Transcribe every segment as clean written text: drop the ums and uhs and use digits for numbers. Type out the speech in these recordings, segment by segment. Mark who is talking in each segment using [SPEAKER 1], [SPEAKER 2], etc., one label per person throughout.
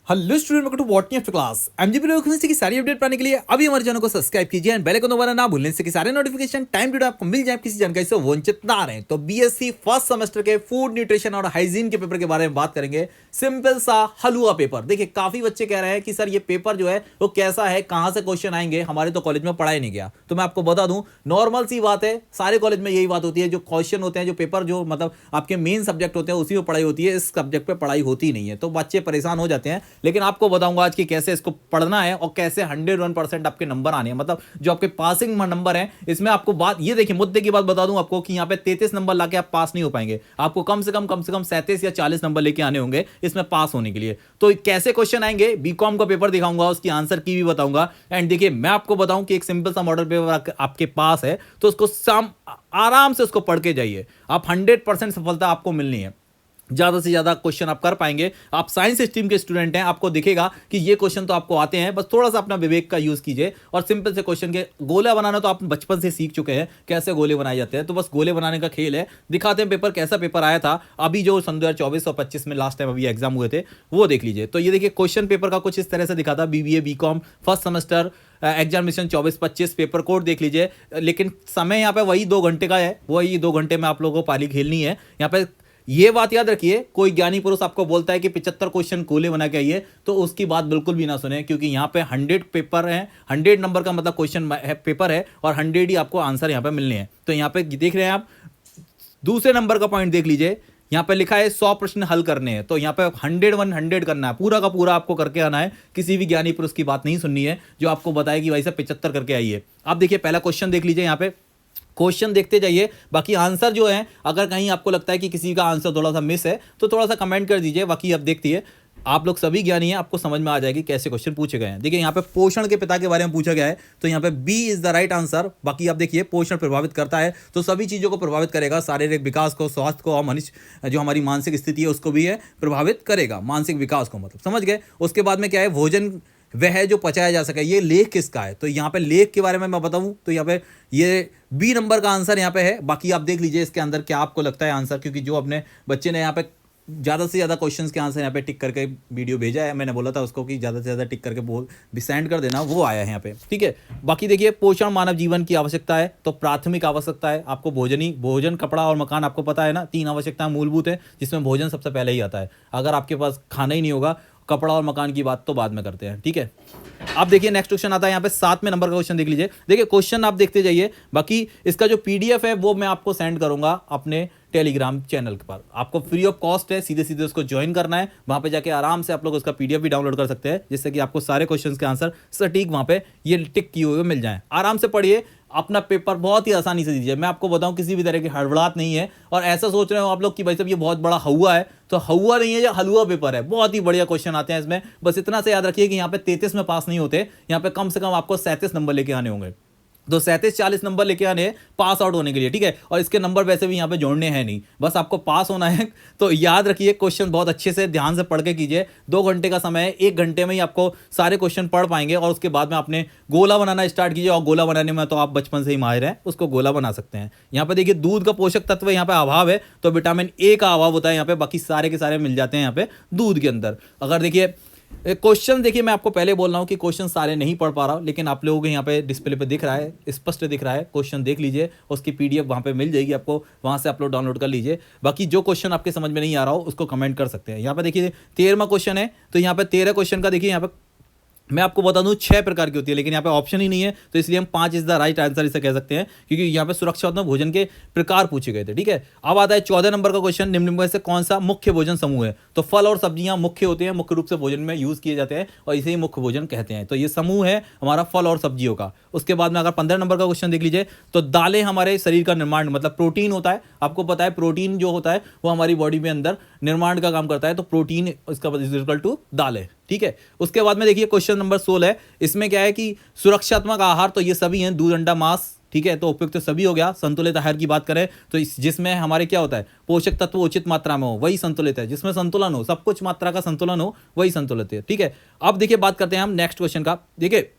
[SPEAKER 1] Hello student, welcome to botany of class. MGP लोगों की सारी अपडेट पाने के लिए अभी हमारे चैनल को सब्सक्राइब कीजिए एंड बेल आइकन दबाना ना भूलें, इससे कि सारे नोटिफिकेशन टाइम टू टाइम आपको मिल जाए, किसी जानकारी से वंचित ना रहें। तो बीएससी फर्स्ट सेमेस्टर के फूड न्यूट्रिशन और हाइजीन के पेपर के बारे में बात करेंगे। सिंपल सा हलवा पेपर। देखिए, काफी बच्चे कह रहे हैं कि सर ये पेपर जो है वो कैसा है, कहां से क्वेश्चन आएंगे, हमारे तो कॉलेज में पढ़ाई नहीं गया। तो मैं आपको बता दूं, नॉर्मल सी बात है, सारे कॉलेज में यही बात होती है। जो क्वेश्चन होते हैं, जो पेपर जो मतलब आपके मेन सब्जेक्ट होते हैं उसी में पढ़ाई होती है, इस सब्जेक्ट पे पढ़ाई होती नहीं है, तो बच्चे परेशान हो जाते हैं। लेकिन आपको बताऊंगा आज कि कैसे इसको पढ़ना है और कैसे 101% आपके नंबर आने हैं, मतलब जो आपके पासिंग नंबर है। इसमें आपको बात ये देखिए, मुद्दे की बात बता दूं आपको कि यहां पे 33 नंबर लाके आप पास नहीं हो पाएंगे। आपको कम से कम 37 या 40 नंबर लेके आने होंगे इसमें पास होने के लिए। तो कैसे क्वेश्चन आएंगे, बीकॉम का पेपर दिखाऊंगा, उसकी आंसर की भी बताऊंगा। एंड देखिए, मैं आपको बताऊं कि एक सिंपल सा मॉडल पेपर आपके पास है, तो उसको आराम से उसको पढ़ के जाइए। आप 100% सफलता आपको मिलनी है। ज़्यादा से ज़्यादा क्वेश्चन आप कर पाएंगे। आप साइंस स्ट्रीम के स्टूडेंट हैं, आपको दिखेगा कि ये क्वेश्चन तो आपको आते हैं, बस थोड़ा सा अपना विवेक का यूज़ कीजिए। और सिंपल से क्वेश्चन के गोला बनाना तो आप बचपन से सीख चुके हैं कैसे गोले बनाए जाते हैं, तो बस गोले बनाने का खेल है। दिखाते हैं पेपर कैसा पेपर आया था अभी जो सन 2024 और 25 में लास्ट टाइम अभी एग्जाम हुए थे, वो देख लीजिए। तो ये देखिए, क्वेश्चन पेपर का कुछ इस तरह से दिखा था। BBA BCom first semester examination 24-25 paper code देख लीजिए। लेकिन समय यहाँ पे वही 2 घंटे का है, वही 2 घंटे में आप लोगों को पाली खेलनी है। यहाँ पे ये बात याद रखिए, कोई ज्ञानी पुरुष आपको बोलता है कि 75 क्वेश्चन गोले बना के आइए, तो उसकी बात बिल्कुल भी ना सुने, क्योंकि यहाँ पे 100 पेपर है। 100 नंबर का मतलब क्वेश्चन पेपर है और 100 ही आपको आंसर यहाँ पे मिलने हैं। तो यहाँ पे देख रहे हैं आप, दूसरे नंबर का पॉइंट देख लीजिए। यहाँ पे लिखा है 100 प्रश्न हल करने हैं, तो यहाँ पे 100 करना है, पूरा का पूरा आपको करके आना है। किसी भी ज्ञानी पुरुष की बात नहीं सुननी है जो आपको बताए कि भाई साहब 75 करके आइए। आप देखिए, पहला क्वेश्चन देख लीजिए। यहाँ पे क्वेश्चन देखते जाइए, बाकी आंसर जो है, अगर कहीं आपको लगता है कि किसी का आंसर थोड़ा सा मिस है तो थोड़ा सा कमेंट कर दीजिए। बाकी आप देखिए, आप लोग सभी ज्ञानी हैं, आपको समझ में आ जाएगी कैसे क्वेश्चन पूछे गए हैं। देखिए, यहाँ पे पोषण के पिता के बारे में पूछा गया है, तो यहाँ पे B is the right answer. बाकी आप देखिए, पोषण प्रभावित करता है तो सभी चीज़ों को प्रभावित करेगा, शारीरिक विकास को, स्वास्थ्य को, और मनुष्य जो हमारी मानसिक स्थिति है उसको भी है प्रभावित करेगा, मानसिक विकास को, मतलब समझ गए। उसके बाद में क्या है, भोजन वह है जो पचाया जा सके। ये लेख किसका है, तो यहाँ पे लेख के बारे में मैं बताऊं तो यहाँ पे ये बी नंबर का आंसर यहाँ पे है। बाकी आप देख लीजिए इसके अंदर क्या आपको लगता है आंसर, क्योंकि जो अपने बच्चे ने यहाँ पे ज़्यादा से ज़्यादा क्वेश्चंस के आंसर यहाँ पे टिक करके वीडियो भेजा है, मैंने बोला था उसको कि ज़्यादा से ज़्यादा टिक करके बोल भी सेंड कर देना, वो आया है यहाँ पे, ठीक है। बाकी देखिए, पोषण मानव जीवन की आवश्यकता है, तो प्राथमिक आवश्यकता है आपको भोजन, कपड़ा और मकान। आपको पता है ना, 3 आवश्यकताएं मूलभूत है, जिसमें भोजन सबसे पहले ही आता है। अगर आपके पास खाना ही नहीं होगा, कपड़ा और मकान की बात तो बाद में करते हैं, ठीक है। आप देखिए, नेक्स्ट क्वेश्चन आता है यहाँ पे 7वें नंबर का क्वेश्चन देख लीजिए। देखिए, क्वेश्चन आप देखते जाइए, बाकी इसका जो पीडीएफ है वो मैं आपको सेंड करूंगा अपने टेलीग्राम चैनल के पर। आपको फ्री ऑफ कॉस्ट है, सीधे सीधे उसको ज्वाइन करना है। वहां पे जाके आराम से आप लोग उसका पीडीएफ भी डाउनलोड कर सकते हैं, जिससे कि आपको सारे क्वेश्चंस के आंसर सटीक वहां पे ये टिक किए हुए मिल जाएं। आराम से पढ़िए, अपना पेपर बहुत ही आसानी से दीजिए। मैं आपको बताऊं, किसी भी तरह की हड़बड़ाहट नहीं है। और ऐसा सोच रहे हो आप लोग कि भाई साहब ये बहुत बड़ा हवा है, तो हवा नहीं है, ये हलवा पेपर है। बहुत ही बढ़िया क्वेश्चन आते हैं इसमें। बस इतना से याद रखिए कि यहाँ पे 33 में पास नहीं होते, यहाँ पे कम से कम आपको 37 नंबर लेके आने होंगे। तो 37-40 नंबर लेके आने हैं पास आउट होने के लिए, ठीक है। और इसके नंबर वैसे भी यहाँ पे जोड़ने हैं नहीं, बस आपको पास होना है। तो याद रखिए, क्वेश्चन बहुत अच्छे से ध्यान से पढ़ के कीजिए। 2 घंटे का समय है, 1 घंटे में ही आपको सारे क्वेश्चन पढ़ पाएंगे। और उसके बाद में आपने गोला बनाना स्टार्ट कीजिए, और गोला बनाने में तो आप बचपन से ही माहिर हैं, उसको गोला बना सकते हैं। यहाँ पे देखिए, दूध का पोषक तत्व यहाँ पे अभाव है, तो विटामिन ए का अभाव होता है यहाँ पे। बाकी सारे के सारे मिल जाते हैं यहाँ पे दूध के अंदर। अगर देखिए क्वेश्चन, देखिए मैं आपको पहले बोल रहा हूं कि क्वेश्चन सारे नहीं पढ़ पा रहा हूं, लेकिन आप लोगों को यहाँ पे डिस्प्ले पे दिख रहा है, स्पष्ट दिख रहा है। क्वेश्चन देख लीजिए, उसकी पीडीएफ वहां पे मिल जाएगी आपको, वहां से आप लोग डाउनलोड कर लीजिए। बाकी जो क्वेश्चन आपके समझ में नहीं आ रहा हो उसको कमेंट कर सकते हैं। यहाँ पे देखिए 13वां क्वेश्चन है, तो यहाँ पे 13 क्वेश्चन का देखिए, यहाँ पे मैं आपको बता दूं 6 प्रकार की होती है, लेकिन यहाँ पे ऑप्शन ही नहीं है, तो इसलिए हम 5 इज द राइट आंसर इसे कह सकते हैं, क्योंकि यहाँ पे सुरक्षात्मक भोजन के प्रकार पूछे गए थे, ठीक है। अब आता है 14 नंबर का क्वेश्चन, निम्न में से कौन सा मुख्य भोजन समूह है। तो फल और सब्जियां मुख्य होते हैं, मुख्य रूप से भोजन में यूज किए जाते हैं, और इसे ही मुख्य भोजन कहते हैं। तो ये समूह है हमारा फल और सब्जियों का। उसके बाद में अगर 15 नंबर का क्वेश्चन देख लीजिए, तो दालें हमारे शरीर का निर्माण, मतलब प्रोटीन होता है। आपको पता है प्रोटीन जो होता है वो हमारी बॉडी में अंदर निर्माण का काम करता है, तो प्रोटीन इसका इक्वल टू दालें, ठीक है। उसके बाद में देखिए क्वेश्चन नंबर 16 है, इसमें क्या है कि सुरक्षात्मक आहार, तो ये सभी हैं, दूध, अंडा, मांस, ठीक है। तो उपयुक्त तो सभी हो गया। संतुलित आहार की बात करें तो जिसमें हमारे क्या होता है, पोषक तत्व उचित मात्रा में हो, वही संतुलित है। जिसमें संतुलन हो, सब कुछ मात्रा का संतुलन हो, वही संतुलित है, ठीक है। अब देखिए बात करते हैं हम नेक्स्ट क्वेश्चन का। देखिए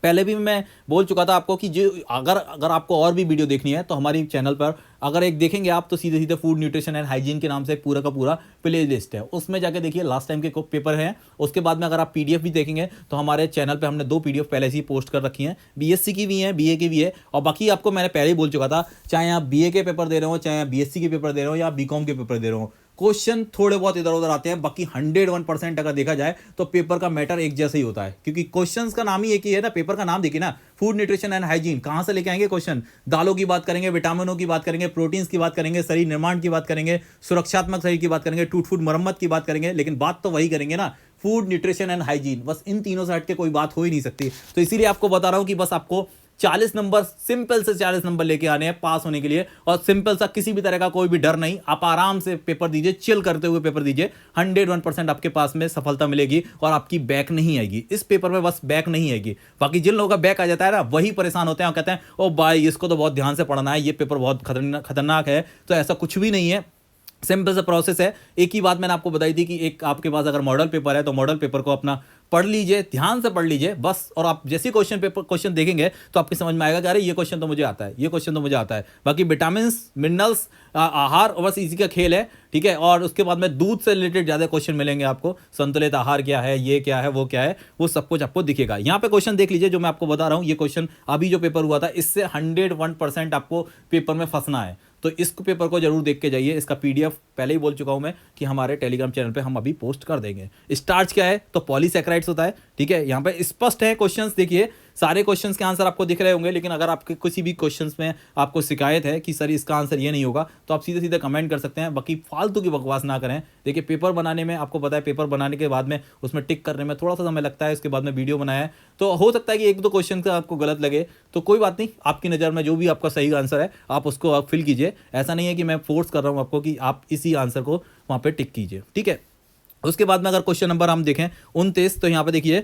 [SPEAKER 1] पहले भी मैं बोल चुका था आपको कि जो अगर आपको और भी वीडियो देखनी है तो हमारी चैनल पर अगर एक देखेंगे आप तो सीधे सीधे फूड न्यूट्रिशन एंड हाइजीन के नाम से एक पूरा का पूरा प्ले लिस्ट है, उसमें जाके देखिए लास्ट टाइम के पेपर हैं। उसके बाद में अगर आप पीडीएफ भी देखेंगे तो हमारे चैनल पे हमने 2 पीडीएफ पहले से ही पोस्ट कर रखी हैं, बीएससी की भी है, बीए की भी है। और बाकी आपको मैंने पहले ही बोल चुका था, चाहे आप बीए के पेपर दे रहे हो, चाहे आप बीएससी के पेपर दे रहे हो या बीकॉम के पेपर दे रहे हो, क्वेश्चन थोड़े बहुत इधर उधर आते हैं, बाकी 101% अगर देखा जाए तो पेपर का मैटर एक जैसा ही होता है, क्योंकि क्वेश्चंस का नाम ही एक ही है ना। पेपर का नाम देखिए ना, फूड न्यूट्रिशन एंड हाइजीन, कहां से लेके आएंगे क्वेश्चन? दालों की बात करेंगे, विटामिनों की बात करेंगे, प्रोटीन्स की बात करेंगे, शरीर निर्माण की बात करेंगे, सुरक्षात्मक शरीर की बात करेंगे, टूट फूट मरम्मत की बात करेंगे, लेकिन बात तो वही करेंगे ना, फूड न्यूट्रिशन एंड हाइजीन। बस इन तीनों से हट के कोई बात हो ही नहीं सकती। तो इसीलिए आपको बता रहा हूं कि बस आपको 40 नंबर, सिंपल से 40 नंबर लेके आने हैं पास होने के लिए, और सिंपल सा, किसी भी तरह का कोई भी डर नहीं। आप आराम से पेपर दीजिए, चिल करते हुए पेपर दीजिए, 101% आपके पास में सफलता मिलेगी और आपकी बैक नहीं आएगी इस पेपर में। बस बैक नहीं आएगी। बाकी जिन लोगों का बैक आ जाता है ना, वही परेशान होते हैं और कहते हैं ओ भाई इसको तो बहुत ध्यान से पढ़ना है, ये पेपर बहुत खतरनाक है। तो ऐसा कुछ भी नहीं है, सिंपल सा प्रोसेस है। एक ही बात मैंने आपको बताई थी कि एक आपके पास अगर मॉडल पेपर है तो मॉडल पेपर को अपना पढ़ लीजिए, ध्यान से पढ़ लीजिए बस। और आप जैसे क्वेश्चन देखेंगे तो आपकी समझ में आएगा कि अरे ये क्वेश्चन तो मुझे आता है, ये क्वेश्चन तो मुझे आता है। बाकी विटामिन मिनरल्स, आहार, बस इसी का खेल है, ठीक है। और उसके बाद में दूध से रिलेटेड ज़्यादा क्वेश्चन मिलेंगे आपको, संतुलित आहार क्या है, ये क्या है, वो क्या है, वो सब कुछ आपको दिखेगा। यहाँ पे क्वेश्चन देख लीजिए जो मैं आपको बता रहा हूँ, ये क्वेश्चन अभी जो पेपर हुआ था इससे 101% आपको पेपर में फंसना है। तो इस पेपर को जरूर देख के जाइए। इसका पीडीएफ पहले ही बोल चुका हूं मैं कि हमारे टेलीग्राम चैनल पे हम अभी पोस्ट कर देंगे। स्टार्च क्या है? तो पॉलीसैकेराइड्स होता है, ठीक है। यहाँ पे स्पष्ट है क्वेश्चंस, देखिए सारे क्वेश्चंस के आंसर आपको दिख रहे होंगे। लेकिन अगर आपके किसी भी क्वेश्चंस में आपको शिकायत है कि सर इसका आंसर ये नहीं होगा, तो आप सीधे सीधे कमेंट कर सकते हैं। बाकी फालतू की बकवास ना करें। देखिए पेपर बनाने में आपको पता है, पेपर बनाने के बाद में उसमें टिक करने में थोड़ा सा समय लगता है। उसके बाद में वीडियो बनाया है तो हो सकता है कि 1-2 क्वेश्चन का आपको गलत लगे, तो कोई बात नहीं। आपकी नज़र में जो भी आपका सही आंसर है आप उसको आप फिल कीजिए। ऐसा नहीं है कि मैं फोर्स कर रहा हूँ आपको कि आप इसी आंसर को वहाँ पे टिक कीजिए, ठीक है। उसके बाद में अगर क्वेश्चन नंबर हम देखें 29, तो यहाँ पे देखिए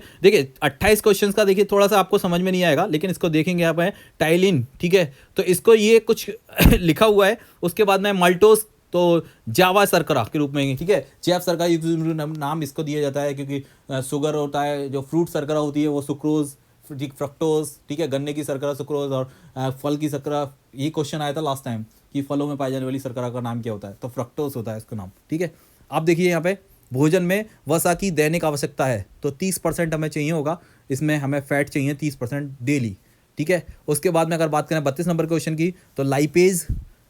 [SPEAKER 1] 28 क्वेश्चन का देखिए थोड़ा सा आपको समझ में नहीं आएगा, लेकिन इसको देखेंगे यहाँ पे टाइलिन, ठीक है। तो इसको ये कुछ लिखा हुआ है। उसके बाद में माल्टोस, तो जावा शर्करा के रूप में, ठीक है, जैव शर्करा नाम इसको दिया जाता है क्योंकि शुगर होता है, जो फ्रूट शर्करा होती है वो सुक्रोज, फ्रक्टोज, ठीक है, गन्ने की शर्करा सुक्रोज, और फल की शर्करा। ये क्वेश्चन आया था लास्ट टाइम कि फलों में पाई जाने वाली शर्करा का नाम क्या होता है, तो फ्रक्टोज होता है इसका नाम, ठीक है। आप देखिए यहाँ पे भोजन में वसा की दैनिक आवश्यकता है, तो 30% हमें चाहिए होगा। इसमें हमें फैट चाहिए 30% डेली, ठीक है। उसके बाद में अगर बात करें 32 नंबर क्वेश्चन की, तो लाइपेज,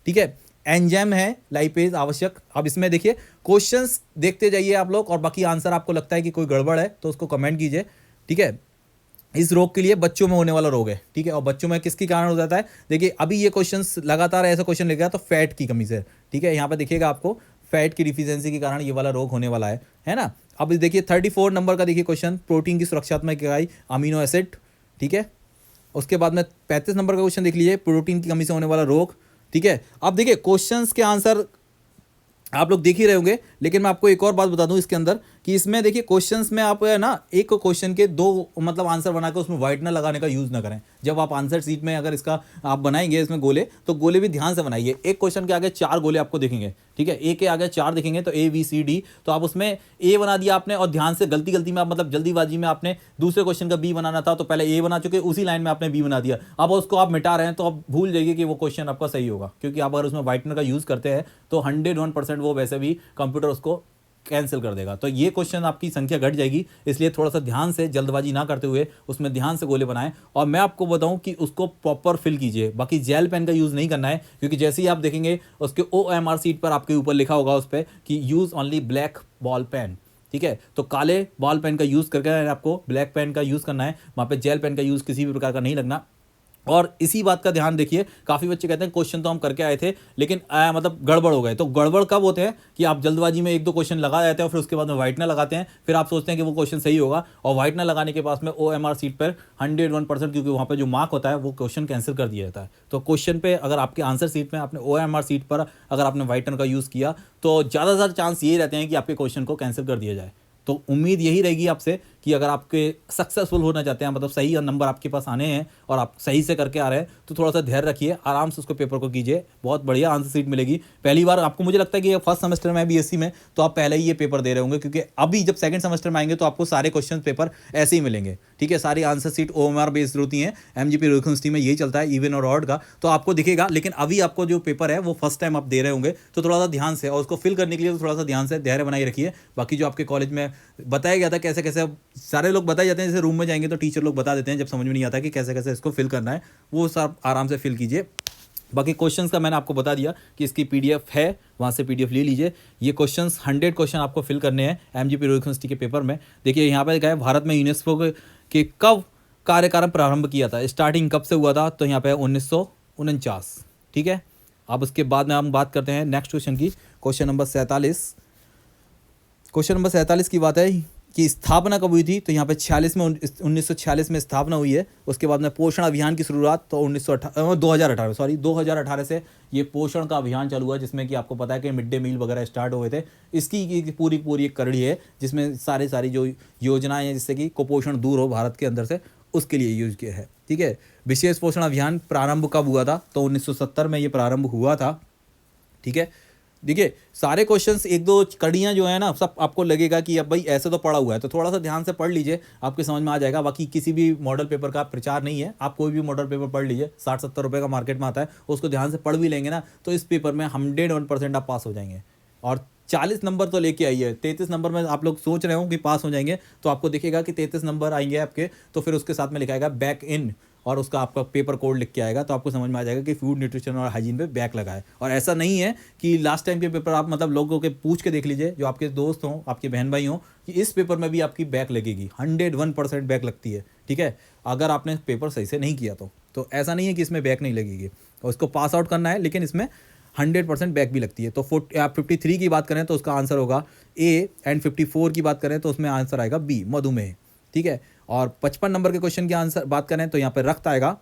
[SPEAKER 1] ठीक है, एंजाइम है लाइपेज आवश्यक। अब इसमें देखिए क्वेश्चंस देखते जाइए आप लोग, और बाकी आंसर आपको लगता है कि कोई गड़बड़ है तो उसको कमेंट कीजिए, ठीक है। इस रोग के लिए बच्चों में होने वाला रोग है, ठीक है। और बच्चों में किसके कारण हो जाता है? देखिए अभी ये क्वेश्चंस लगातार ऐसा क्वेश्चन लिखा तो फैट की कमी से, ठीक है। यहाँ पे देखिएगा आपको फैट की डिफिशियंसी के कारण ये वाला रोग होने वाला है ना। अब देखिए 34 नंबर का देखिए क्वेश्चन, प्रोटीन की सुरक्षात्मक इकाई अमीनो एसिड, ठीक है। उसके बाद में 35 नंबर का क्वेश्चन देख लीजिए, प्रोटीन की कमी से होने वाला रोग, ठीक है। अब देखिए क्वेश्चंस के आंसर आप लोग देख ही रहे होंगे, लेकिन मैं आपको एक और बात बता दूं इसके अंदर कि इसमें देखिए क्वेश्चंस में आप है ना, एक क्वेश्चन के 2 मतलब आंसर बनाकर उसमें व्हाइटनर लगाने का यूज़ ना करें। जब आप आंसर सीट में अगर इसका आप बनाएंगे इसमें गोले, तो गोले भी ध्यान से बनाइए। एक क्वेश्चन के आगे 4 गोले आपको दिखेंगे, ठीक है, ए के आगे 4 दिखेंगे, तो ABCD, तो आप उसमें ए बना दिया आपने, और ध्यान से गलती में आप मतलब जल्दीबाजी में आपने दूसरे क्वेश्चन का बी बनाना था तो पहले ए बना चुके, उसी लाइन में आपने बी बना दिया। अब उसको आप मिटा रहे हैं तो आप भूल जाइए कि वो क्वेश्चन आपका सही होगा, क्योंकि आप अगर उसमें व्हाइटनर का यूज़ करते हैं तो 101% वो वैसे भी कंप्यूटर उसको कैंसिल कर देगा। तो ये क्वेश्चन आपकी संख्या घट जाएगी, इसलिए थोड़ा सा ध्यान से, जल्दबाजी ना करते हुए उसमें ध्यान से गोले बनाएं। और मैं आपको बताऊं कि उसको प्रॉपर फिल कीजिए। बाकी जेल पेन का यूज़ नहीं करना है, क्योंकि जैसे ही आप देखेंगे उसके OMR सीट पर आपके ऊपर लिखा होगा उस पर कि use only black ball pen, ठीक है। तो काले बॉल पेन का यूज़ करके आपको ब्लैक पेन का यूज़ करना है, वहाँ पे जेल पेन का यूज़ किसी भी प्रकार का नहीं लगना। और इसी बात का ध्यान देखिए, काफ़ी बच्चे कहते हैं क्वेश्चन तो हम करके आए थे लेकिन मतलब गड़बड़ हो गए। तो गड़बड़ कब होते हैं कि आप जल्दबाजी में 1-2 क्वेश्चन लगा देते हैं और फिर उसके बाद में व्हाइटनर लगाते हैं, फिर आप सोचते हैं कि वो क्वेश्चन सही होगा, और व्हाइटनर लगाने के पास में OMR सीट पर 101%, क्योंकि वहाँ पर जो मार्क होता है वो क्वेश्चन कैंसिल कर दिया जाता है। तो क्वेश्चन पे अगर आपके आंसर सीट में आपने OMR सीट पर अगर आपने व्हाइटनर का यूज़ किया तो ज़्यादा से ज़्यादा चांस ये रहते हैं कि आपके क्वेश्चन को कैंसिल कर दिया जाए। तो उम्मीद यही रहेगी आपसे कि अगर आपके सक्सेसफुल होना चाहते हैं, मतलब सही नंबर आपके पास आने हैं और आप सही से करके आ रहे हैं, तो थोड़ा सा धैर्य रखिए, आराम से उसको पेपर को कीजिए, बहुत बढ़िया आंसर शीट मिलेगी। पहली बार आपको, मुझे लगता है कि फर्स्ट सेमेस्टर में बीएससी में तो आप पहले ही ये पेपर दे रहे होंगे, क्योंकि अभी जब सेकंड सेमेस्टर में आएंगे तो आपको सारे क्वेश्चन पेपर ऐसे ही मिलेंगे, ठीक है। सारी आंसर शीट ओएमआर बेस्ड होती हैं, एमजीपी यूनिवर्सिटी में यही चलता है, इवन और ऑड का, तो आपको दिखेगा। लेकिन अभी आपको जो पेपर है वो फर्स्ट टाइम आप दे रहे होंगे, तो थोड़ा सा ध्यान से, और उसको फिल करने के लिए तो थोड़ा सा ध्यान से धैर्य बनाए रखिए। बाकी जो आपके कॉलेज में बताया गया था कैसे कैसे, सारे लोग बताए जाते हैं, जैसे रूम में जाएंगे तो टीचर लोग बता देते हैं, जब समझ में नहीं आता कि कैसे कैसे इसको फिल करना है, वो सब आराम से फिल कीजिए। बाकी क्वेश्चंस का मैंने आपको बता दिया कि इसकी पीडीएफ है, वहाँ से पीडीएफ ले लीजिए। ये क्वेश्चंस 100 क्वेश्चन आपको फिल करने हैं एमजीपी यूनिवर्सिटी के पेपर में। देखिए यहाँ पे गए, भारत में यूनेस्को के कब कार्यक्रम प्रारंभ किया था, स्टार्टिंग कब से हुआ था, तो यहाँ पे 1949, ठीक है। अब उसके बाद में हम बात करते हैं नेक्स्ट क्वेश्चन की, क्वेश्चन नंबर 47। क्वेश्चन नंबर 47 की बात है कि स्थापना कब हुई थी, तो यहाँ पे 46 में 1946 में स्थापना हुई है। उसके बाद में पोषण अभियान की शुरुआत तो 2018 से ये पोषण का अभियान चालू हुआ, जिसमें कि आपको पता है कि मिड डे मील वगैरह स्टार्ट हुए थे। इसकी पूरी एक कड़ी है, जिसमें सारी जो योजनाएं हैं जिससे कि कुपोषण दूर हो भारत के अंदर से, उसके लिए यूज किया है, ठीक है। विशेष पोषण अभियान प्रारंभ कब हुआ था, तो 1970 में ये प्रारंभ हुआ था, ठीक है। देखिए सारे क्वेश्चंस, एक दो कड़ियाँ जो है ना, सब आपको लगेगा कि अब भाई ऐसे तो पढ़ा हुआ है, तो थोड़ा सा ध्यान से पढ़ लीजिए, आपके समझ में आ जाएगा। बाकी किसी भी मॉडल पेपर का प्रचार नहीं है, आप कोई भी मॉडल पेपर पढ़ लीजिए, 60-70 रुपये का मार्केट में आता है, उसको ध्यान से पढ़ भी लेंगे ना, तो इस पेपर में 101% आप पास हो जाएंगे। और 40 नंबर तो लेके आइए, 33 नंबर में आप लोग सोच रहे हो कि पास हो जाएंगे, तो आपको दिखेगा कि 33 नंबर आएंगे आपके, तो फिर उसके साथ में लिखाएगा बैक इन, और उसका आपका पेपर कोड लिख के आएगा, तो आपको समझ में आ जाएगा कि फूड न्यूट्रिशन और हाइजीन पे बैक लगा है। और ऐसा नहीं है कि लास्ट टाइम के पेपर आप मतलब लोगों के पूछ के देख लीजिए, जो आपके दोस्त हों, आपके बहन भाई हों, कि इस पेपर में भी आपकी बैक लगेगी, 101% बैक लगती है, ठीक है, अगर आपने पेपर सही से नहीं किया तो ऐसा नहीं है कि इसमें बैक नहीं लगेगी, और इसको पास आउट करना है, लेकिन इसमें 100% बैक भी लगती है। तो 53 की बात करें तो उसका आंसर होगा ए, एंड 54 की बात करें तो उसमें आंसर आएगा बी, मधुमेह, ठीक है। और 55 नंबर के क्वेश्चन की आंसर बात करें तो यहाँ पे रक्त आएगा,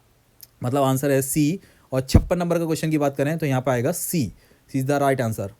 [SPEAKER 1] मतलब आंसर है सी। और 56 नंबर के क्वेश्चन की बात करें तो यहाँ पे आएगा C is the right answer.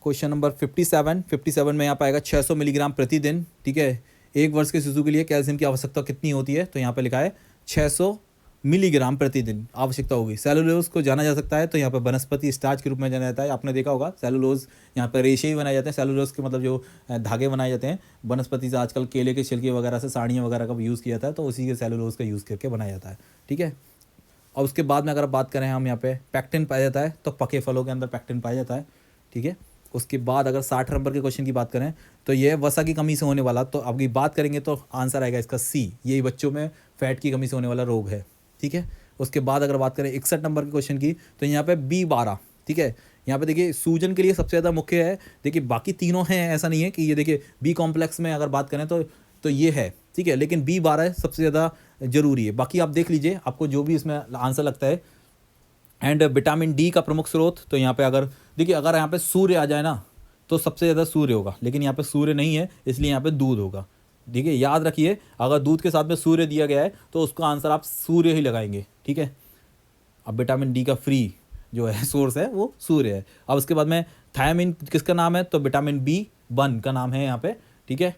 [SPEAKER 1] Question number 57 में यहाँ पे आएगा 600 मिलीग्राम प्रतिदिन, ठीक है। एक वर्ष के शिशु के लिए कैल्शियम की आवश्यकता कितनी होती है, तो यहाँ पे लिखा है 600 मिलीग्राम प्रतिदिन आवश्यकता होगी। सेलुलोज को जाना जा सकता है, तो यहाँ पे वनस्पति स्टार्च के रूप में जाना जाता है, आपने देखा होगा। सेलुलोज यहाँ पे रेशे ही बनाए जाते हैं, सेलुलोज के मतलब जो धागे बनाए जाते हैं वनस्पति से, आजकल केले के छिलके वगैरह से साड़ियाँ वगैरह का यूज़ किया जाता है, तो उसी के सेलुलोज का यूज़ करके बनाया जाता है, ठीक है। और उसके बाद में अगर बात करें हम, यहाँ पे पैक्टिन पाया जाता है, तो पके फलों के अंदर पैक्टिन पाया जाता है, ठीक है। उसके बाद अगर 60 नंबर के क्वेश्चन की बात करें तो ये वसा की कमी से होने वाला, तो अभी बात करेंगे तो आंसर आएगा इसका सी, यही बच्चों में फैट की कमी से होने वाला रोग है, ठीक है। उसके बाद अगर बात करें 61 नंबर के क्वेश्चन की, तो यहाँ पे B12, ठीक है। यहाँ पे देखिए सूजन के लिए सबसे ज़्यादा मुख्य है, देखिए बाकी तीनों हैं, ऐसा नहीं है कि ये देखिए बी कॉम्प्लेक्स में अगर बात करें तो ये है, ठीक है, लेकिन B12 सबसे ज़्यादा जरूरी है। बाकी आप देख लीजिए आपको जो भी इसमें आंसर लगता है। एंड विटामिन डी का प्रमुख स्रोत, तो यहाँ पे अगर देखिए, अगर यहाँ पे सूर्य आ जाए ना तो सबसे ज़्यादा सूर्य होगा, लेकिन यहाँ पे सूर्य नहीं है, इसलिए यहाँ पे दूध होगा, ठीक है। याद रखिए, अगर दूध के साथ में सूर्य दिया गया है तो उसका आंसर आप सूर्य ही लगाएंगे, ठीक है। अब विटामिन डी का फ्री जो है सोर्स है वो सूर्य है। अब उसके बाद में थायमिन किसका नाम है, तो विटामिन B1 का नाम है यहाँ पे, ठीक है।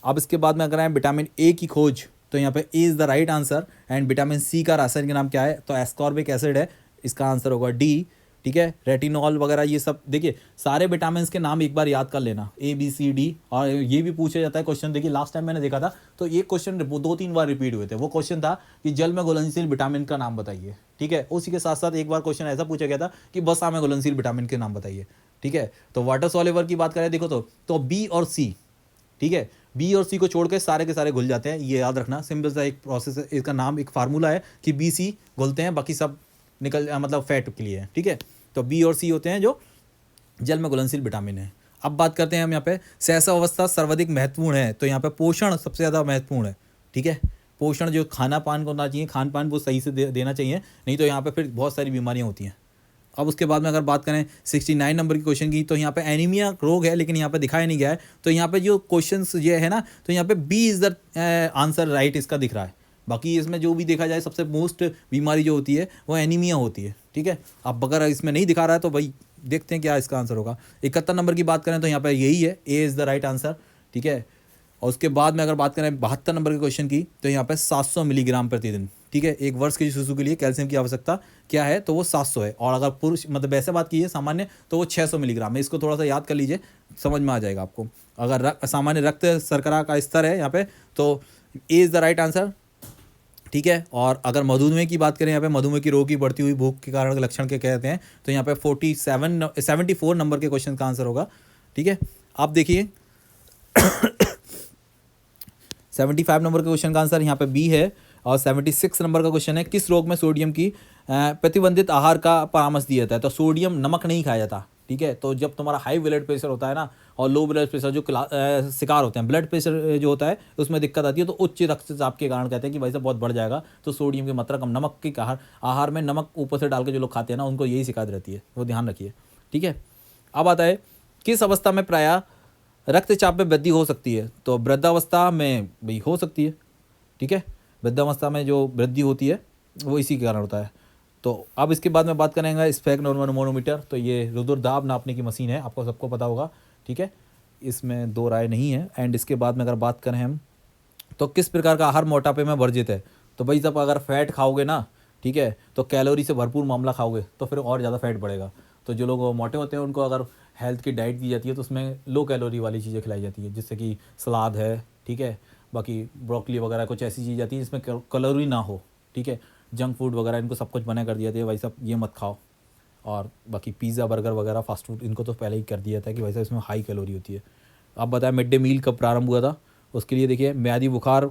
[SPEAKER 1] अब इसके बाद में अगर आए विटामिन ए की खोज, तो यहाँ पे A is the right answer. And vitamin C का रासायनिक नाम क्या है, तो एस्कॉर्बिक एसिड है, इसका आंसर होगा डी, ठीक है। रेटिनॉल वगैरह ये सब, देखिए सारे विटामिन के नाम एक बार याद कर लेना, ABCD। और ये भी पूछा जाता है क्वेश्चन, देखिए लास्ट टाइम मैंने देखा था तो ये क्वेश्चन 2-3 बार रिपीट हुए थे। वो क्वेश्चन था कि जल में घुलनशील विटामिन का नाम बताइए, ठीक है। उसी के साथ साथ एक बार क्वेश्चन ऐसा पूछा गया था कि बस में घुलनशील विटामिन के नाम बताइए, ठीक है। तो वाटर सॉल्युबल की बात करें देखो तो बी और सी, ठीक है, बी और सी को छोड़ के सारे के सारे घुल जाते हैं, ये याद रखना। सिंपल सा एक प्रोसेस है, इसका नाम एक फार्मूला है कि BC घुलते हैं, बाकी सब निकल मतलब फैट के लिए है, ठीक है। तो बी और सी होते हैं जो जल में घुलनशील विटामिन है। अब बात करते हैं हम यहाँ पे शैशव अवस्था सर्वाधिक महत्वपूर्ण है, तो यहाँ पे पोषण सबसे ज़्यादा महत्वपूर्ण है, ठीक है। पोषण जो खाना पान होना चाहिए, खान पान वो सही से देना चाहिए, नहीं तो यहाँ पे फिर बहुत सारी बीमारियाँ होती हैं। अब उसके बाद में अगर बात करें 69 नंबर की क्वेश्चन की, तो यहाँ पे एनीमिया रोग है, लेकिन यहाँ पे दिखाया नहीं गया है, तो यहाँ पे जो क्वेश्चन ये है ना, तो यहाँ पे B is the answer right इसका दिख रहा है। बाकी इसमें जो भी देखा जाए सबसे मोस्ट बीमारी जो होती है वो एनीमिया होती है, ठीक है। अब अगर इसमें नहीं दिखा रहा है तो भाई देखते हैं क्या इसका आंसर होगा। 71 नंबर की बात करें तो यहाँ पे यही है, ए इज़ द राइट आंसर, ठीक है। और उसके बाद में अगर बात करें 72 नंबर के क्वेश्चन की तो यहाँ पे 700 मिलीग्राम प्रतिदिन, ठीक है, एक वर्ष के शिशु के लिए कैल्शियम की आवश्यकता क्या है, तो वो 700 है। और अगर पुरुष मतलब वैसे बात कीजिए सामान्य तो वो 600 मिलीग्राम है। इसको थोड़ा सा याद कर लीजिए, समझ में आ जाएगा आपको। अगर सामान्य रक्त शर्करा का स्तर है यहाँ पे तो ए इज़ द राइट आंसर, ठीक है। और अगर मधुमेह की बात करें, यहाँ पे मधुमेह की रोग की बढ़ती हुई भूख के कारण लक्षण के कहते हैं, तो यहाँ पे 74 नंबर के क्वेश्चन का आंसर होगा, ठीक है। आप देखिए 75 नंबर के क्वेश्चन का आंसर यहाँ पे बी है। और 76 नंबर का क्वेश्चन है, किस रोग में सोडियम की प्रतिबंधित आहार का परामर्श दिया जाता है। तो सोडियम नमक नहीं खाया जाता, ठीक है। तो जब तुम्हारा हाई ब्लड प्रेशर होता है ना, और लो ब्लड प्रेशर जो शिकार होते हैं, ब्लड प्रेशर जो होता है उसमें दिक्कत आती है, तो उच्च रक्तचाप के कारण कहते हैं कि भाई साहब बहुत बढ़ जाएगा, तो सोडियम की मात्रा कम, नमक की आहार में नमक ऊपर से डाल के जो लोग खाते हैं ना, उनको यही शिकायत रहती है, वो ध्यान रखिए, ठीक है। अब आता है किस अवस्था में प्रायः रक्तचाप में वृद्धि हो सकती है। तो वृद्धावस्था में भी हो सकती है, ठीक है। वृद्धावस्था में जो वृद्धि होती है वो इसी के कारण होता है। तो अब इसके बाद में बात करेंगे स्फेग्मोमीटर। तो ये रुधिर दाब नापने की मशीन है, आपको सबको पता होगा, ठीक है, इसमें दो राय नहीं है। एंड इसके बाद में अगर बात करें हम तो किस प्रकार का आहार मोटापे में वर्जित है। तो भाई साहब अगर फैट खाओगे ना, ठीक है, तो कैलोरी से भरपूर मामला खाओगे तो फिर और ज़्यादा फैट बढ़ेगा। तो जो लोग मोटे होते हैं उनको अगर हेल्थ की डाइट दी जाती है तो उसमें लो कैलोरी वाली चीज़ें खिलाई जाती है, जिससे कि सलाद है, ठीक है, बाकी ब्रोकली वगैरह कुछ ऐसी चीज़ आती है जिसमें कैलोरी ना हो, ठीक है। जंक फूड वगैरह इनको सब कुछ बना कर दिया जाता है, भाई साहब ये मत खाओ। और बाकी पिज़्ज़ा बर्गर वगैरह फास्ट फूड इनको तो पहले ही कर दिया था कि भाई साहब इसमें हाई कैलोरी होती है। आप बताएं मिड डे मील कब प्रारंभ हुआ था। उसके लिए देखिए म्यादी बुखार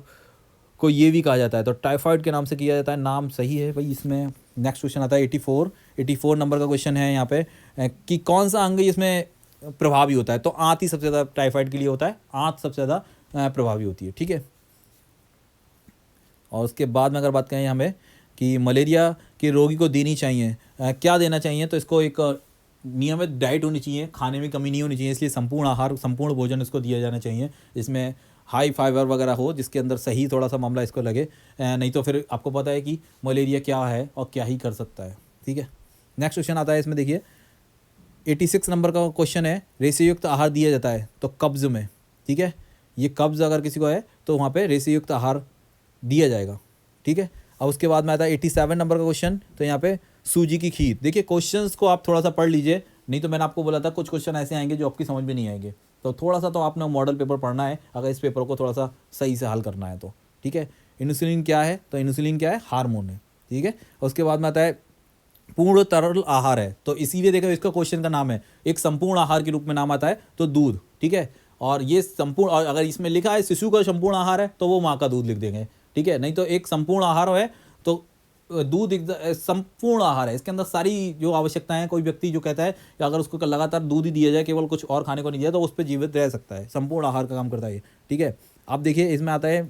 [SPEAKER 1] को ये भी कहा जाता है, तो टाइफाइड के नाम से किया जाता है, नाम सही है भाई। इसमें नेक्स्ट क्वेश्चन आता है 84 नंबर का क्वेश्चन है यहाँ पे कि कौन सा अंग इसमें प्रभावी होता है। तो आंत ही सबसे ज़्यादा टाइफाइड के लिए होता है, आंत सबसे ज़्यादा प्रभावी होती है, ठीक है। और उसके बाद में अगर बात करें यहाँ पे कि मलेरिया के रोगी को देनी चाहिए क्या देना चाहिए, तो इसको एक नियमित डाइट होनी चाहिए, खाने में कमी नहीं होनी चाहिए, इसलिए संपूर्ण आहार, संपूर्ण भोजन इसको दिया जाना चाहिए, इसमें हाई फाइबर वगैरह हो, जिसके अंदर सही थोड़ा सा मामला इसको लगे, नहीं तो फिर आपको पता है कि मलेरिया क्या है और क्या ही कर सकता है, ठीक है। नेक्स्ट क्वेश्चन आता है इसमें देखिए 86 नंबर का क्वेश्चन है, रेशेयुक्त आहार दिया जाता है तो कब्ज़ में, ठीक है, ये कब्ज़ अगर किसी को है तो वहाँ पे रेशेयुक्त आहार दिया जाएगा, ठीक है। अब उसके बाद में आता है 87 नंबर का क्वेश्चन, तो यहाँ पे सूजी की खीर। देखिए क्वेश्चंस को आप थोड़ा सा पढ़ लीजिए, नहीं तो मैंने आपको बोला था कुछ क्वेश्चन ऐसे आएंगे जो आपकी समझ में नहीं आएंगे, तो थोड़ा सा तो आपने मॉडल पेपर पढ़ना है अगर इस पेपर को थोड़ा सा सही से हल करना है तो, ठीक है। इंसुलिन क्या है, तो इंसुलिन क्या है, हार्मोन है, ठीक है। उसके बाद में आता है पूर्ण तरल आहार है, तो इसीलिए देखो इसका क्वेश्चन का नाम है, एक संपूर्ण आहार के रूप में नाम आता है तो दूध, ठीक है। और ये संपूर्ण, और अगर इसमें लिखा है शिशु का संपूर्ण आहार है तो वो माँ का दूध लिख देंगे, ठीक है। नहीं तो एक संपूर्ण आहार है तो दूध संपूर्ण आहार है, इसके अंदर सारी जो आवश्यकताएं हैं। कोई व्यक्ति जो कहता है कि अगर उसको लगातार दूध ही दिया जाए, केवल कुछ और खाने को नहीं दिया, तो उस पर जीवित रह सकता है, संपूर्ण आहार का काम करता है, ठीक है। अब देखिए इसमें आता है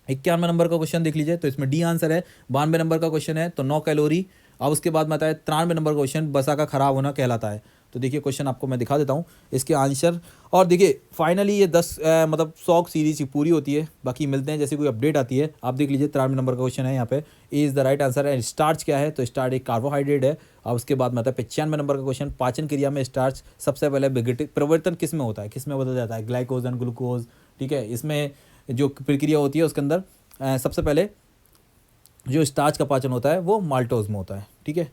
[SPEAKER 1] 91 नंबर का क्वेश्चन देख लीजिए, तो इसमें डी आंसर है। 92 नंबर का क्वेश्चन है तो 9 कैलोरी। अब उसके बाद में आता है 93 नंबर का क्वेश्चन, बसा का खराब होना कहलाता है। तो देखिए क्वेश्चन आपको मैं दिखा देता हूँ इसके आंसर। और देखिए फाइनली ये 10 मतलब 100 सीरीज पूरी होती है, बाकी मिलते हैं जैसे कोई अपडेट आती है। आप देख लीजिए 93 नंबर का क्वेश्चन है, यहाँ पे A is the right answer है। स्टार्च क्या है, तो स्टार्च एक कार्बोहाइड्रेट है। अब उसके बाद में आता है 95 नंबर का क्वेश्चन, पाचन क्रिया में स्टार्च सबसे पहले परिवर्तन किस में होता है, किस में बदल जाता है, ग्लाइकोजन ग्लूकोज, ठीक है। इसमें जो प्रक्रिया होती है उसके अंदर सबसे पहले जो स्टार्च का पाचन होता है वो माल्टोज में होता है, ठीक है।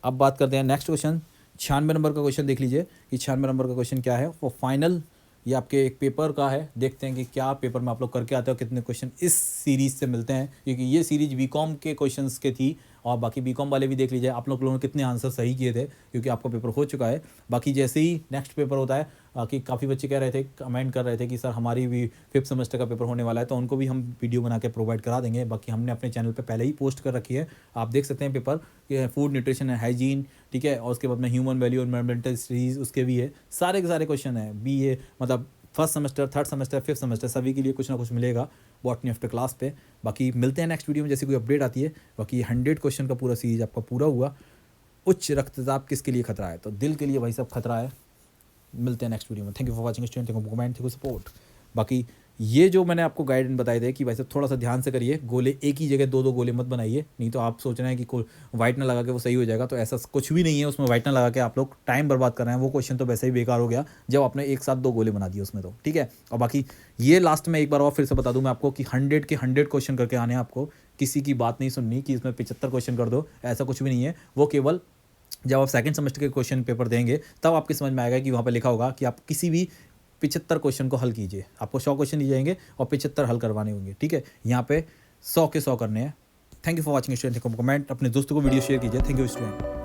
[SPEAKER 1] अब बात करते हैं नेक्स्ट क्वेश्चन 96 नंबर का क्वेश्चन देख लीजिए कि 96 नंबर का क्वेश्चन क्या है, वो फाइनल ये आपके एक पेपर का है। देखते हैं कि क्या पेपर में आप लोग करके आते हो, कितने क्वेश्चन इस सीरीज़ से मिलते हैं, क्योंकि ये सीरीज बीकॉम के क्वेश्चंस के थी। और बाकी बीकॉम वाले भी देख लीजिए आप लोगों ने कितने आंसर सही किए थे, क्योंकि आपका पेपर हो चुका है। बाकी जैसे ही नेक्स्ट पेपर होता है कि काफ़ी बच्चे कह रहे थे, कमेंट कर रहे थे कि सर हमारी भी 5th सेमेस्टर का पेपर होने वाला है, तो उनको भी हम वीडियो बना के प्रोवाइड करा देंगे। बाकी हमने अपने चैनल पे पहले ही पोस्ट कर रखी है, आप देख सकते हैं paper, food nutrition and hygiene, ठीक है। और उसके बाद में ह्यूमन वैल्यू एनवायरमेंटल सीरीज उसके भी है, सारे के सारे क्वेश्चन है। BA मतलब 1st semester, 3rd semester, 5th semester सभी के लिए कुछ ना कुछ मिलेगा बॉटनी आफ्टर क्लास पे। बाकी मिलते हैं नेक्स्ट वीडियो में जैसे कोई अपडेट आती है। बाकी 100 क्वेश्चन का पूरा सीरीज आपका पूरा हुआ। उच्च रक्तचाप किसके लिए खतरा है, तो दिल के लिए भाई सब खतरा है। मिलते हैं नेक्स्ट वीडियो में। Thank you for watching student, thank you comment, thank you support. बाकी ये जो मैंने आपको गाइडेंस बताए थे कि भाई साहब थोड़ा सा ध्यान से करिए, गोले एक ही जगह दो दो गोले मत बनाइए, नहीं तो आप सोच रहे हैं कि वाइट ना लगा के वो सही हो जाएगा, तो ऐसा कुछ भी नहीं है उसमें। वाइट ना लगा के आप लोग टाइम बर्बाद कर रहे हैं, वो क्वेश्चन तो वैसे ही बेकार हो गया जब आपने एक साथ दो गोले बना दिए उसमें, तो ठीक है। और बाकी ये लास्ट में एक बार और फिर से बता दूं मैं आपको कि 100 के 100 क्वेश्चन करके आने हैं आपको, किसी की बात नहीं सुननी कि इसमें 75 क्वेश्चन कर दो, ऐसा कुछ भी नहीं है। वो केवल जब आप सेकंड सेमेस्टर के क्वेश्चन पेपर देंगे तब आपकी समझ में आएगा कि वहाँ पर लिखा होगा कि आप किसी भी 75 क्वेश्चन को हल कीजिए, आपको 100 क्वेश्चन दिए जाएंगे और 75 हल करवाने होंगे, ठीक है। यहाँ पे 100 के 100 करने हैं। Thank you for watching student, comment अपने दोस्तों को वीडियो शेयर कीजिए। Thank you student.